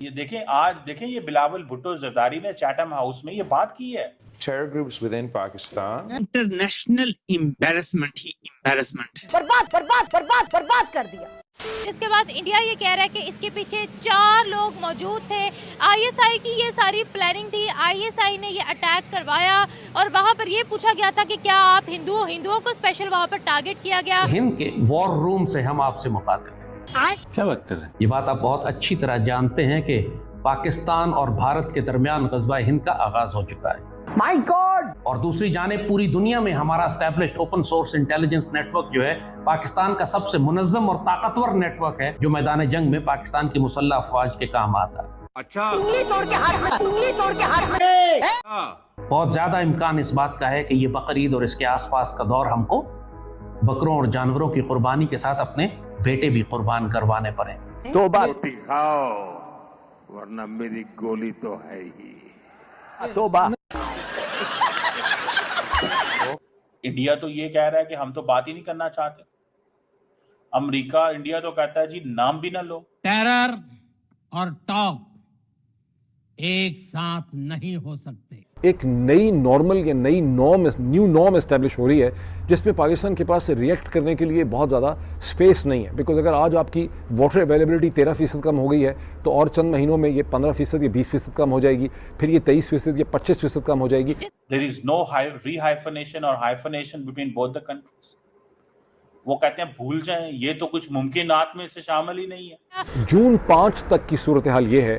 ये देखें, आज देखें, ये बिलावल भुट्टो जरदारी ने चैटम हाउस में ये बात की है। Terror groups within Pakistan. International embarrassment ही एम्बैरेसमेंट है। बर्बाद कर दिया। इसके बाद इंडिया ये कह रहा है कि इसके पीछे 4 लोग मौजूद थे। आईएसआई की ये सारी प्लानिंग थी, आईएसआई ने ये अटैक करवाया और वहाँ पर ये पूछा गया था कि क्या आप हिंदुओं को स्पेशल वहाँ पर टारगेट किया गया। हिंद के वॉर रूम से हम आपसे मुखातिब हैं। क्या बात कर रहे हैं? ये बात आप बहुत अच्छी तरह जानते हैं कि पाकिस्तान और भारत के दरमियान गज़वा हिंद का आगाज हो चुका है। My God! और दूसरी जानिब पूरी दुनिया में हमारा established open source intelligence network जो है पाकिस्तान का सबसे मुनज़्ज़म और ताकतवर नेटवर्क है, जो मैदान जंग में पाकिस्तान की मुसल्लह अफवाज के काम आता है। अच्छा, उंगली तोड़ के हार बहुत ज्यादा इम्कान इस बात का है कि ये बकरीद और इसके आसपास का दौर हमको बकरों और जानवरों की कुर्बानी के साथ अपने बेटे भी कुर्बान करवाने पड़े। तो बात खाओ, वरना मेरी गोली तो है ही। तो बात इंडिया तो ये कह रहा है कि हम तो बात ही नहीं करना चाहते। अमेरिका, इंडिया तो कहता है जी नाम भी ना लो। टेरर और टॉक एक साथ नहीं हो सकते। एक नई नॉर्मल या न्यू नॉर्म एस्टेब्लिश हो रही है, जिसमें पाकिस्तान के पास रिएक्ट करने के लिए बहुत ज़्यादा स्पेस नहीं है। बिकॉज अगर आज आपकी वाटर अवेलेबिलिटी 13% कम हो गई है, तो और चंद महीनों में ये 15% या 20% कम हो जाएगी, फिर ये 23% या 25% कम हो जाएगी। There is no rehyphenation or hyphenation between both the countries. वो कहते हैं भूल जाएं, ये तो कुछ मुमकिनात में से शामिल ही नहीं है। जून 5 तक की सूरत हाल ये है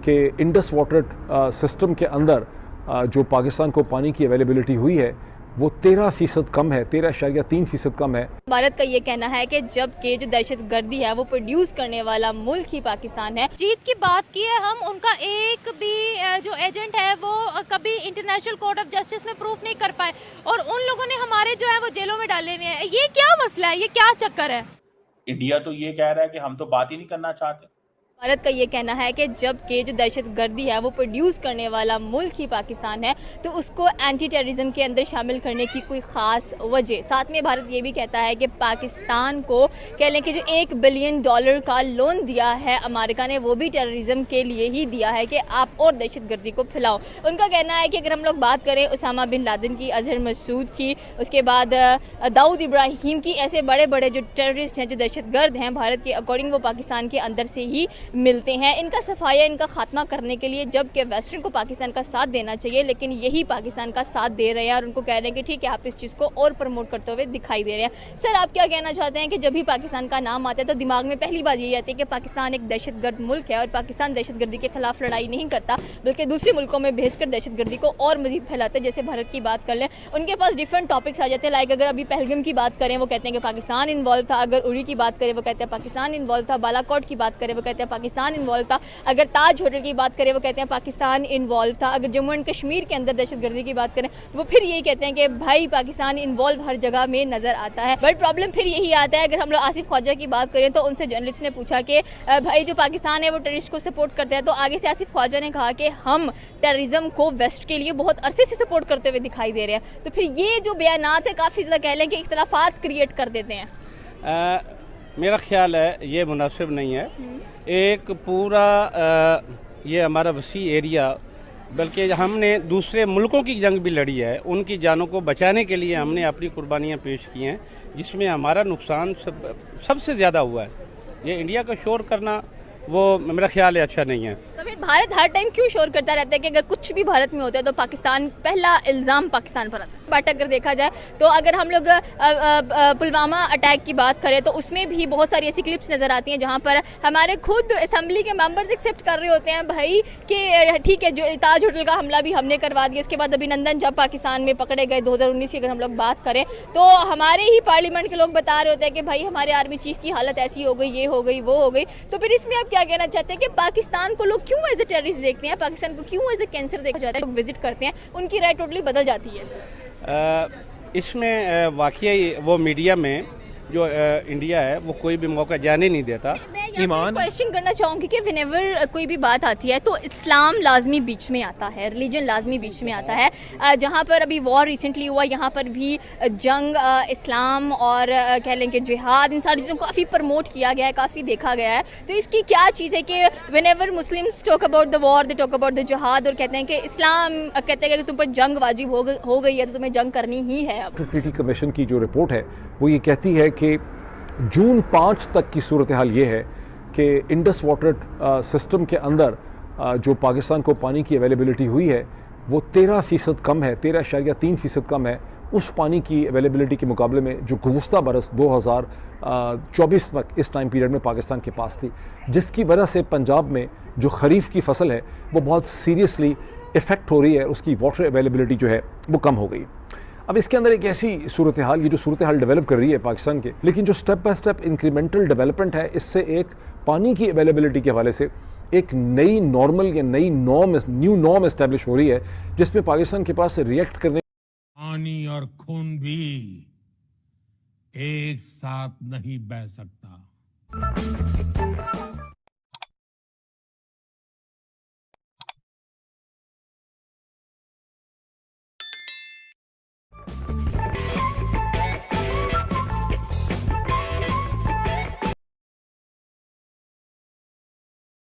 कि इंडस वाटर सिस्टम के अंदर जो पाकिस्तान को पानी की अवेलेबिलिटी हुई है वो 13% कम है, 13.3% कम है। भारत का ये कहना है कि जब के जो दहशत गर्दी है वो प्रोड्यूस करने वाला मुल्क ही पाकिस्तान है। जीत की बात की है हम, उनका एक भी जो एजेंट है वो कभी इंटरनेशनल कोर्ट ऑफ जस्टिस में प्रूफ नहीं कर पाए और उन लोगों ने हमारे जो है वो जेलों में डाले हुए हैं। ये क्या मसला है, ये क्या चक्कर है? इंडिया तो ये कह रहा है कि हम तो बात ही नहीं करना चाहते। भारत का ये कहना है कि जब के जो दहशत गर्दी है वो प्रोड्यूस करने वाला मुल्क ही पाकिस्तान है, तो उसको एंटी टेररिज्म के अंदर शामिल करने की कोई ख़ास वजह। साथ में भारत ये भी कहता है कि पाकिस्तान को कह लें कि जो $1 बिलियन का लोन दिया है अमेरिका ने, वो भी टेररिज्म के लिए ही दिया है कि आप और दहशत गर्दी को फैलाओ। उनका कहना है कि अगर हम लोग बात करें उसामा बिन लादेन की, अजहर मसूद की, उसके बाद दाऊद इब्राहिम की, ऐसे बड़े बड़े जो टेररिस्ट हैं, जो दहशत गर्द हैं, भारत के अकॉर्डिंग वो पाकिस्तान के अंदर से ही मिलते हैं। इनका सफाया, इनका खात्मा करने के लिए जबकि वेस्टर्न को पाकिस्तान का साथ देना चाहिए, लेकिन यही पाकिस्तान का साथ दे रहे हैं और उनको कह रहे हैं कि ठीक है आप इस चीज़ को और प्रमोट करते हुए दिखाई दे रहे हैं। सर, आप क्या कहना चाहते हैं कि जब भी पाकिस्तान का नाम आता है तो दिमाग में पहली बात यही आती है कि पाकिस्तान एक दहशतगर्द मुल्क है और पाकिस्तान दहशतगर्दी के खिलाफ लड़ाई नहीं करता, बल्कि दूसरे मुल्कों में भेजकर दहशतगर्दी को और मजीद फैलाते हैं। जैसे भारत की बात कर लें, उनके पास डिफरेंट टॉपिक्स आ जाते हैं। लाइक अगर अभी पहलगाम की बात करें वो कहते हैं कि पाकिस्तान इन्वॉल्व था, अगर उड़ी की बात करें वो कहते हैं पाकिस्तान इन्वॉल्व था, बालाकोट की बात करें वो कहते हैं पाकिस्तान इन्वॉल्व था, अगर ताज होटल की बात करें वो कहते हैं पाकिस्तान इन्वॉल्व था, अगर जम्मू एंड कश्मीर के अंदर दहशतगर्दी की बात करें तो वो फिर यही कहते हैं कि भाई पाकिस्तान इन्वॉल्व हर जगह में नजर आता है। बट प्रॉब्लम फिर यही आता है, अगर हम लोग आसिफ ख्वाजा की बात करें तो उनसे जर्नलिस्ट ने पूछा कि भाई जो पाकिस्तान है वो टेररिस्ट को सपोर्ट करता है, तो आगे से आसिफ ख्वाजा ने कहा कि हम टेररिज्म को वेस्ट के लिए बहुत अरसे से सपोर्ट करते हुए दिखाई दे रहे हैं। तो फिर ये जो बयानात है काफ़ी ज़्यादा कह लें कि इख्तलाफात क्रिएट कर देते हैं। मेरा ख्याल है ये मुनासिब नहीं है। एक पूरा ये हमारा वसी एरिया, बल्कि हमने दूसरे मुल्कों की जंग भी लड़ी है, उनकी जानों को बचाने के लिए हमने अपनी कुर्बानियाँ पेश की हैं, जिसमें हमारा नुकसान सबसे ज़्यादा हुआ है। ये इंडिया का शोर करना वो मेरा ख्याल है अच्छा नहीं है। तो फिर भारत हर टाइम क्यों शोर करता रहता है कि अगर कुछ भी भारत में होता है तो पाकिस्तान, पहला इल्ज़ाम पाकिस्तान पर आता है। बट अगर देखा जाए तो अगर हम लोग पुलवामा अटैक की बात करें तो उसमें भी बहुत सारी ऐसी क्लिप्स नज़र आती हैं जहाँ पर हमारे खुद असम्बली के मेंबर्स एक्सेप्ट कर रहे होते हैं भाई कि ठीक है जो ताज होटल का हमला भी हमने करवा दिया। उसके बाद अभिनंदन जब पाकिस्तान में पकड़े गए 2019 की अगर हम लोग बात करें तो हमारे ही पार्लियामेंट के लोग बता रहे होते हैं कि भाई हमारे आर्मी चीफ की हालत ऐसी हो गई, ये हो गई, वो हो गई। तो फिर इसमें आप क्या कहना चाहते हैं कि पाकिस्तान को लोग क्यों एज ए टेररिस्ट देखते हैं, पाकिस्तान को क्यों एज ए कैंसर देखा जाता है? लोग विजिट करते हैं, उनकी राय टोटली बदल जाती है। इसमें वाकई वो मीडिया में जो इंडिया है वो कोई भी मौका जाने नहीं देता। ईमान क्वेश्चन करना चाहूँगी कि व्हेनेवर कोई भी बात आती है तो इस्लाम लाजमी बीच में आता है, रिलीजन लाजमी बीच में आता है। जहाँ पर अभी वॉर रिसेंटली हुआ, यहाँ पर भी जंग, इस्लाम और कह लें कि जिहाद, इन सारी चीज़ों को काफ़ी प्रमोट किया गया है, काफ़ी देखा गया है। तो इसकी क्या चीज़ है कि whenever Muslims talk about the war, they talk about the जिहाद, और कहते हैं कि इस्लाम कहते हैं कि तुम पर जंग वाजिब हो गई है तो तुम्हें जंग करनी ही है। अब ट्रीटी कमीशन की जो रिपोर्ट है वो ये कहती है कि जून 5 तक की सूरत हाल ये है कि इंडस वाटर सिस्टम के अंदर जो पाकिस्तान को पानी की अवेलेबिलिटी हुई है वो 13% कम है, 13.3% कम है उस पानी की अवेलेबिलिटी के मुकाबले में जो गुज़श्ता बरस 2024 तक इस टाइम पीरियड में पाकिस्तान के पास थी, जिसकी वजह से पंजाब में जो खरीफ की फसल है वो बहुत सीरियसली इफ़ेक्ट हो रही है, उसकी वाटर अवेलेबिलिटी जो है वो कम हो गई। अब इसके अंदर एक ऐसी सूरत हाल, ये जो सूरत हाल डेवलप कर रही है पाकिस्तान के, लेकिन जो step by step incremental development है, इससे एक पानी की अवेलेबिलिटी के हवाले से एक नई नॉर्मल या नई न्यू नॉर्म एस्टेब्लिश हो रही है, जिसमें पाकिस्तान के पास रिएक्ट करने पानी और खून भी एक साथ नहीं बह सकता।